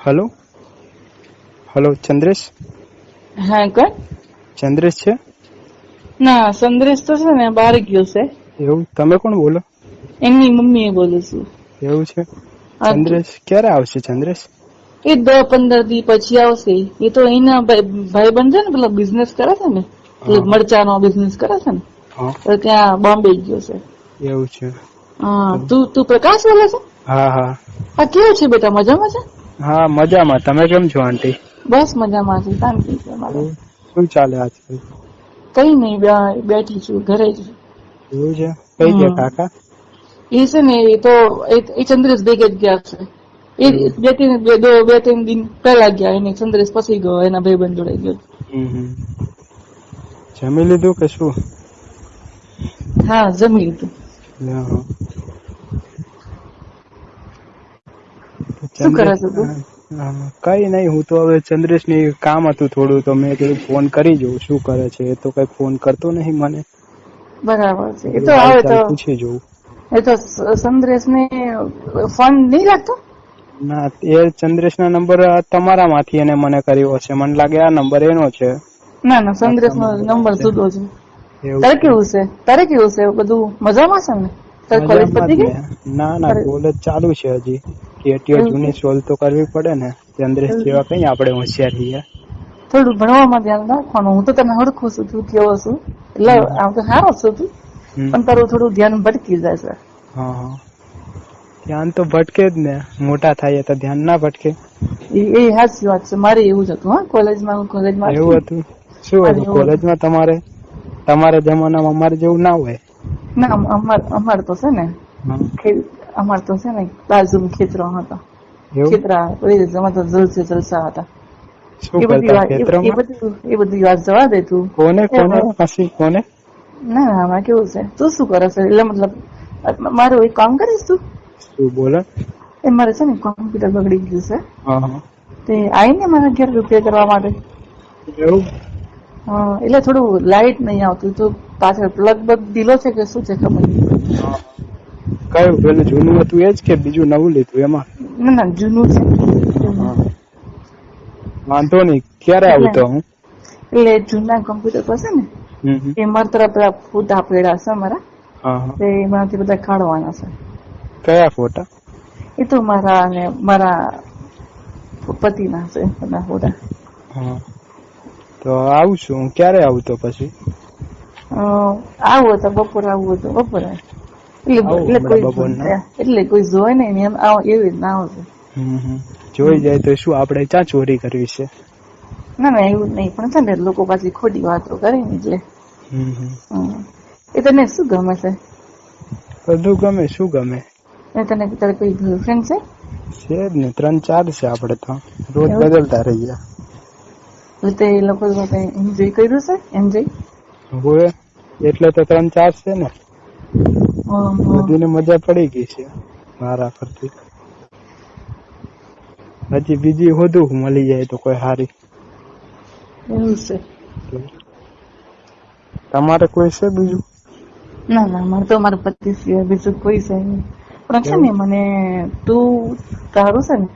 Hello hello, Chandresh? હા, કોણ? ચંદ્રેશ છે? ના, સંદ્રેશ તો છે ને બહાર ગયો છે. એવું? તમે કોણ બોલો? એમની મમ્મી બોલું છું. એવું છે? હાજી. ચંદ્રેશ ક્યારે આવશે? ચંદ્રેશ એ 10-15 દી પછી આવશે. એ તો એના ભાઈ બંધ છે ને, પેલો બિઝનેસ કરે છે ને, હા મરચા નો બિઝનેસ કરે છે ને, હા, તો ત્યાં બોમ્બે ગયો છે. એવું છે? હા, તો તું પ્રકાશ બોલે છે? હા હા હા, કેવું છે બેટા? મજામાં છે? હા, મજામાં. તમે કેમ છો આંટી? બસ મજામાં છે, શાંતિ છે મારે. શું ચાલે આજકાલ? કઈ નહીં, બેઠી છું ઘરે જ. એવું છે? કઈ ગયા કાકા? એ છે ને, એ તો એ ચંદ્રેશ ભેગે જ ગયા છે. એ એવું? બે ત્રણ દિન પહેલા ગયા. એને ચંદ્રેશ પછી ગયો, એના ભાઈબંધ જોડે ગયો. જમી લીધું કે શું? હા, જમી લીધું. હા. શું કરે ચંદ્રેશ છે તું? કઈ નઈ, હું તો હવે ચંદ્રેશ ની કામ હતું થોડું, તો મેં કીધું ફોન કરી જોઉં શું કરે છે. એ તો કઈ ફોન કરતો નહીં મને. બરાબર છે. એ તો કીધું હાલ આવે ચાલ તો પૂછી જોઉં. એ તો સંદ્રેશ ને ફોન નહીં લાગતો? ના, એ ચંદ્રેશ ના નંબર તમારા માંથી એને મને કર્યો હશે. મને લાગે આ નંબર એનો છે. ના ના, આ સંદ્રેશ નો તમારો નંબર છે. જુદો છે. એવું તારે છે? કેવું છે? બધું મજામાં છે ને? તારી કોલેજ મજામાં જ પતી ને. ગઈ? ના ના, તારે કોલેજ ચાલુ છે હજી. કેટીઓ એવું છે? જૂની સોલ્વ તો કરવી પડે ને. ચંદ્રેશ જેવા કઈ આપડે હોશિયાર છીએ. થોડું ભણવામાં ધ્યાન રાખવાનું. હું તો તને હરખું છું, તું કેવો છું એટલે આમ તો સારો છું તું, હમ પણ તારું થોડું ધ્યાન ભટકી જાય છે. હા હા, ધ્યાન તો ભટકે જ ને. મોટા થાય તો ધ્યાન ના ભટકે? એ સાચી વાત છે. મારે એવું જ હતું. હા, કોલેજમાં હતી એવું ને, હતું? શું મારે હતું એવું હતું. કોલેજમાં તમારે? તમારા જમાનામાં અમારે જેવું ના હોય. ના, અમાર તો છે ને, હા. અમાર તો છે ને બાજુમાં ખેતરો હતા. એવું? ખેતરા જલસા હતા. શું એ બધી કરતા વાત ખેતરોમાં? એ બધી વાત જવા દે તું. કોને કોને પછી કોને? ના, આમાં કેવું છે, તું શું કરે છે? એટલે મતલબ મારું એક કામ કરીશ તું? શું બોલે? એ મારે છે ને કોમ્પ્યુટર બગડી ગયું છે. હા હા. તે આઈ ને મારા ઘેર રિપેર કરવા માટે. એવું? એટલે થોડું લાઈટ નહીં આવતું. તો પાછળ પ્લગ બગ ઢીલો છે કે શું છે ખબર નહીં પડતી. હા. કયું પેલું જૂનું હતું એજ કે બીજું નવું લીધું એમાં? ના, જૂનું છે. જૂનું. હા. વાંધો નઈ, ક્યારે આવું તો હું? એટલે જૂના કોમ્પ્યુટર પર છે ને, એમાં પેલા ફોટા પડ્યા છે અમારા. હા હા. તે એમાંથી બધા કાઢવાના છે. કયા ફોટા? એ તો મારા પતિના છે બધા ફોટા. હા, તો આવું છું. ક્યારે આવું તો પછી? આવું હતું બપોરે, આવું હતું બપોરે. આવું હમણાં બપોરના. એટલે કોઈ જોવે ને એમ એવી રીતના આવશે. જોઈ જાય તો શું આપડે ક્યાં ચોરી કરવી છે? ના ના, એવું નહીં, પણ છે ને લોકો પાછી ખોટી વાતો કરે ને એટલે. એ તને શું ગમે છે? બધું ગમે. શું ગમે? તને તારે કોઈ ગર્લફ્રેન્ડ છે? છે જ ને, 3-4 છે આપડે તો. રોજ એવું બદલતા રહીએ. એટલે તે એ લોકો સાથે એન્જોય કર્યું છે? એન્જોય? હોવે, એટલે તો 3-4 છે ને. બધીને મજા પડી ગઈ છે મારા પરથી. હજી બીજી હોધું મળી જાય તો કોઈ હારી. એવું છે? તમારે કોઈ છે બીજું? ના ના, મારે તો મારા પતિ સિવાય બીજું કોઈ છે નહીં. પણ છે એવું? ને મને તું તારું છે ને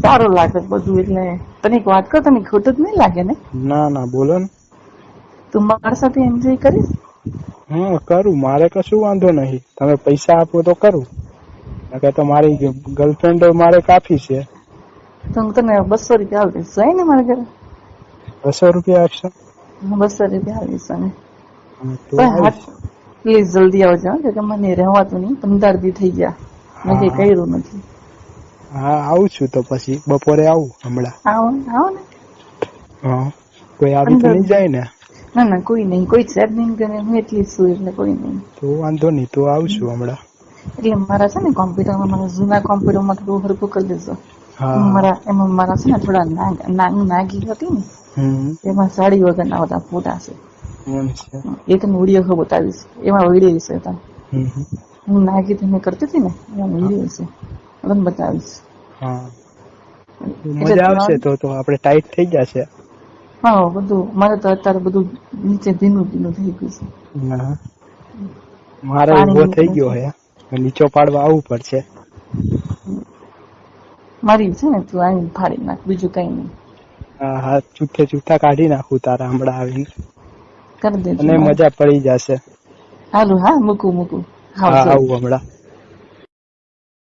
સારું લાગે બધું. એટલે તને એક વાત કહું, તને ખોટું જ નહીં લાગે ને? ના ના, બોલો ને. તું મારા સાથે એન્જોય કરીશ? કરું. મારે કશું વાંધો નહીં. તમે પૈસા આપો તો કરું. નકર તો મારી ગર્લફ્રેન્ડ મારે કાફી છે. તો હું તને 200 રૂપિયા આપી દઈશ. જાય ને મારા ઘરે? 200 રૂપિયા આપશો? 200 રૂપિયા આપીશ તને. તો પણ હા, આવીશ. પ્લીઝ જલ્દી આવજો, કે મને રહેવાતું નહીં. 15 દી થઈ ગયા, મેં કઈ હા કર્યું નથી. હા, આવું છું તો પછી બપોરે આવું હમણાં. આવો ને. હા, કોઈ આવી તો 15 નઈ જાય ને? ના ના, કોઈ નહીં. કોઈ છે જ નહીં કરે. હું એટલી જ છું, એટલે કોઈ નહીં. તો વાંધો નહીં, તો આવશું હમણાં. એટલે મારા છે ને કોમ્પ્યુટરમાં, મારા જૂના કોમ્પ્યુટરમાં થોડું હરખું કરી દેજો. હા એમાં મારા છે ને થોડા નાગી હતી ને, એમાં સાડી વગરના બધા ફોટા છે. એમ છે. એ તને વિડીયો બતાવીશ. એમાં વિડીયો છે તને. હું નાગી તમે કરતી હતી ને, એમાં વિડીયો છે. તને બતાવીશ. હા, એટલે મજા આવશે તો આપડે ટાઈટ થઈ જશે. હા, બધું મારે તો અત્યારે બધું નીચે ભીનું ભીનું થઈ ગયું છે. મારે ઉભો પાણી થઈ ગયો હે. નીચો પાડવા આવવું પડશે. મારી છે ને તું આવીને ફાડી નાખ, બીજું કઈ નહીં. હા હા, જૂઠા કાઢી નાખું તારા હમણાં આવીને, કરી દેજો. અને મજા પડી જશે. હાલું, હા, મૂકું. હા, આવું હમણાં.